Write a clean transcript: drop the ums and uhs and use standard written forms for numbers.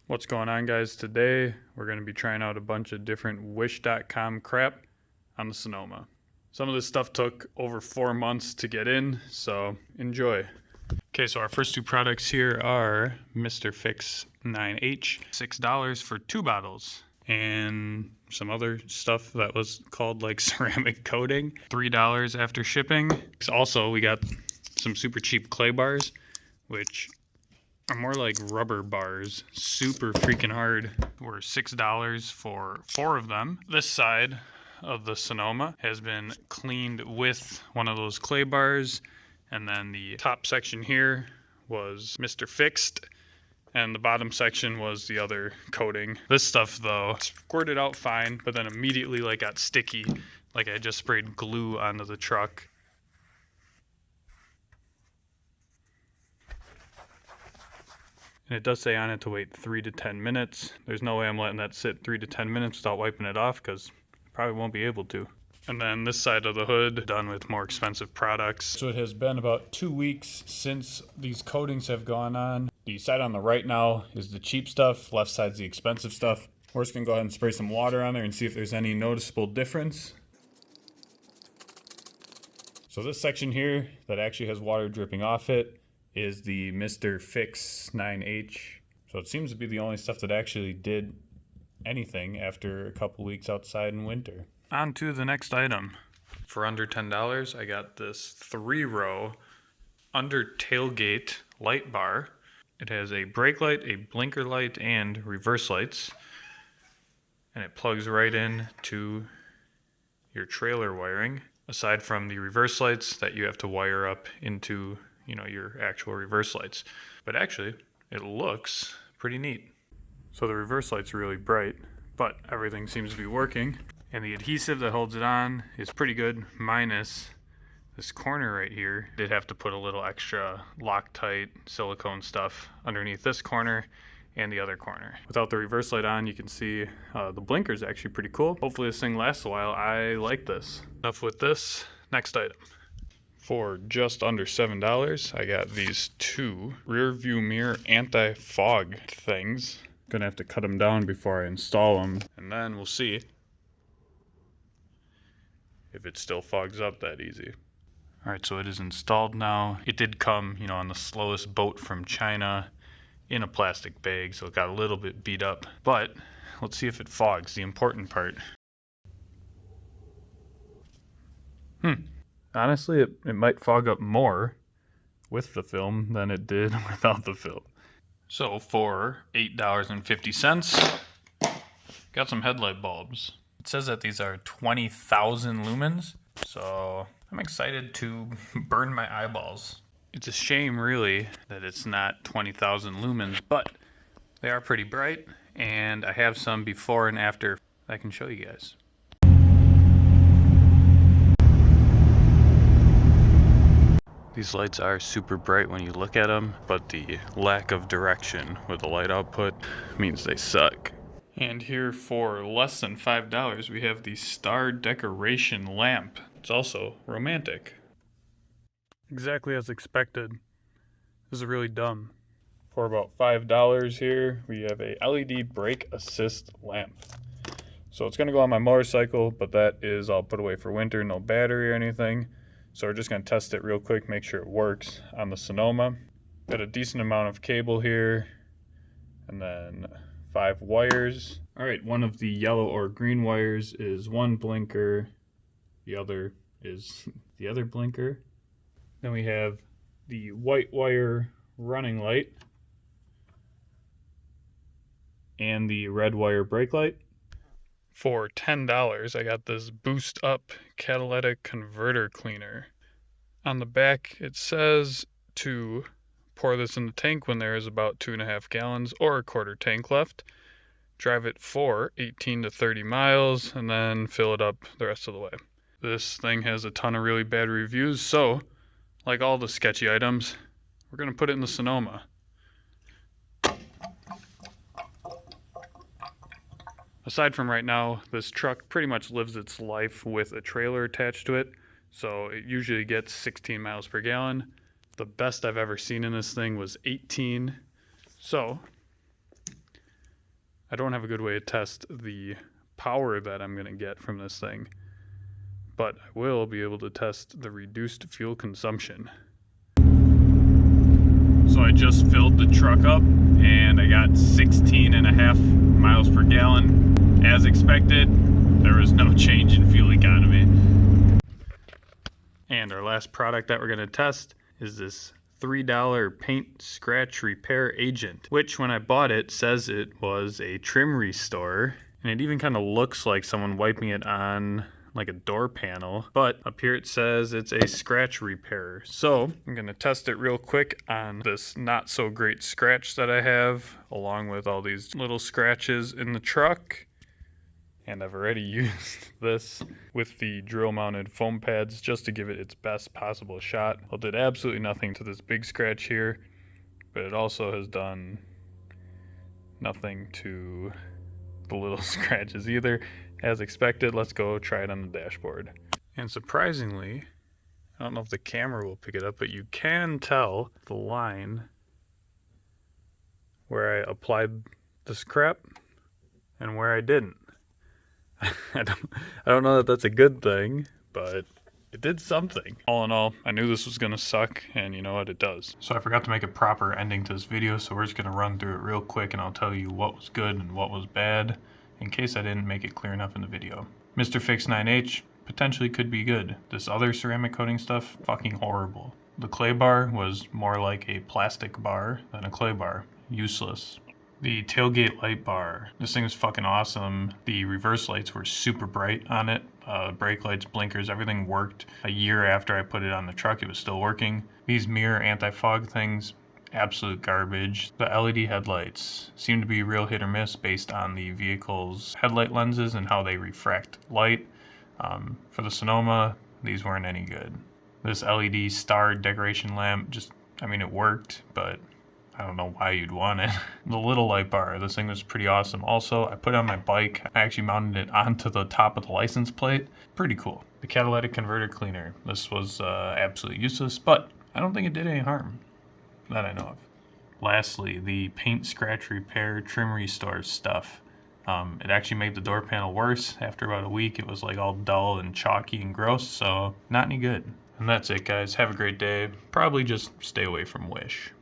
What's going on, guys? Today we're going to be trying out a bunch of different wish.com crap on the Sonoma. Some of this stuff took over 4 months to get in, so enjoy. Okay, so our first two products here are MrFix 9H, $6 for 2 bottles, and some other stuff that was called like ceramic coating, $3 after shipping. Also, we got some super cheap clay bars, which are more like rubber bars, super freaking hard. Were $6 for 4 of them. This side of the Sonoma has been cleaned with one of those clay bars, and then the top section here was MrFixed, and the bottom section was the other coating. This stuff though squirted out fine, but then immediately got sticky, like I just sprayed glue onto the truck. And it does say on it to wait 3 to 10 minutes. There's no way I'm letting that sit 3 to 10 minutes without wiping it off, because I probably won't be able to. And then this side of the hood, done with more expensive products. So it has been about 2 weeks since these coatings have gone on. The side on the right now is the cheap stuff, left side's the expensive stuff. We're just gonna go ahead and spray some water on there and see if there's any noticeable difference. So this section here that actually has water dripping off it is the MrFix 9H. So it seems to be the only stuff that actually did anything after a couple weeks outside in winter. On to the next item. For under $10, I got this 3-row Tailgate Light Bar. It has a brake light, a blinker light, and reverse lights. And it plugs right in to your trailer wiring, aside from the reverse lights that you have to wire up into your actual reverse lights. But actually, it looks pretty neat. So the reverse light's really bright, but everything seems to be working. And the adhesive that holds it on is pretty good, minus this corner right here. Did have to put a little extra Loctite silicone stuff underneath this corner and the other corner. Without the reverse light on, you can see the blinker's actually pretty cool. Hopefully this thing lasts a while. I like this. Enough with this. Next item. For just under $7, I got these 2 rear view mirror anti-fog things. Gonna have to cut them down before I install them, and then we'll see if it still fogs up that easy. Alright, so it is installed now. It did come, on the slowest boat from China in a plastic bag, so it got a little bit beat up. But let's see if it fogs, the important part. Honestly, it might fog up more with the film than it did without the film. So for $8.50, got some headlight bulbs. It says that these are 20,000 lumens, so I'm excited to burn my eyeballs. It's a shame, really, that it's not 20,000 lumens, but they are pretty bright, and I have some before and after I can show you guys. These lights are super bright when you look at them, but the lack of direction with the light output means they suck. And here for less than $5, we have the star decoration lamp. It's also romantic. Exactly as expected. This is really dumb. For about $5 here, we have a LED brake assist lamp. So it's gonna go on my motorcycle, but that is all put away for winter, no battery or anything. So we're just going to test it real quick, make sure it works on the Sonoma. Got a decent amount of cable here, and then 5 wires. All right, one of the yellow or green wires is one blinker. The other is the other blinker. Then we have the white wire running light and the red wire brake light. For $10, I got this Boost Up Catalytic Converter cleaner. On the back, it says to pour this in the tank when there is about 2.5 gallons or a quarter tank left. Drive it for 18 to 30 miles and then fill it up the rest of the way. This thing has a ton of really bad reviews, so like all the sketchy items, we're going to put it in the Sonoma. Aside from right now, this truck pretty much lives its life with a trailer attached to it, so it usually gets 16 miles per gallon. The best I've ever seen in this thing was 18. So I don't have a good way to test the power that I'm going to get from this thing, but I will be able to test the reduced fuel consumption. So I just filled the truck up and I got 16.5 miles per gallon. As expected, there was no change in fuel economy. And our last product that we're going to test is this $3 paint scratch repair agent, which when I bought it says it was a trim restore, and it even kind of looks like someone wiping it on like a door panel, but up here it says it's a scratch repair. So I'm going to test it real quick on this not so great scratch that I have, along with all these little scratches in the truck. And I've already used this with the drill mounted foam pads just to give it its best possible shot. Well, it did absolutely nothing to this big scratch here, but it also has done nothing to the little scratches either. As expected, let's go try it on the dashboard. And surprisingly, I don't know if the camera will pick it up, but you can tell the line where I applied this crap and where I didn't. I don't know that that's a good thing, but it did something. All in all, I knew this was gonna suck, and you know what, it does. So I forgot to make a proper ending to this video, so we're just gonna run through it real quick and I'll tell you what was good and what was bad, in case I didn't make it clear enough in the video. MrFix 9H potentially could be good. This other ceramic coating stuff, fucking horrible. The clay bar was more like a plastic bar than a clay bar. Useless. The Tailgate Light Bar. This thing was fucking awesome. The reverse lights were super bright on it. Brake lights, blinkers, everything worked. A year after I put it on the truck, it was still working. These mirror anti-fog things, absolute garbage. The LED headlights seem to be real hit or miss based on the vehicle's headlight lenses and how they refract light. For the Sonoma, these weren't any good. This LED star decoration lamp it worked, but I don't know why you'd want it. The little light bar, this thing was pretty awesome. Also, I put it on my bike. I actually mounted it onto the top of the license plate. Pretty cool. The Catalytic Converter cleaner. This was absolutely useless, but I don't think it did any harm that I know of. Lastly, the paint scratch repair trim restore stuff. It actually made the door panel worse. After about a week, it was like all dull and chalky and gross, so not any good. And that's it, guys. Have a great day. Probably just stay away from Wish.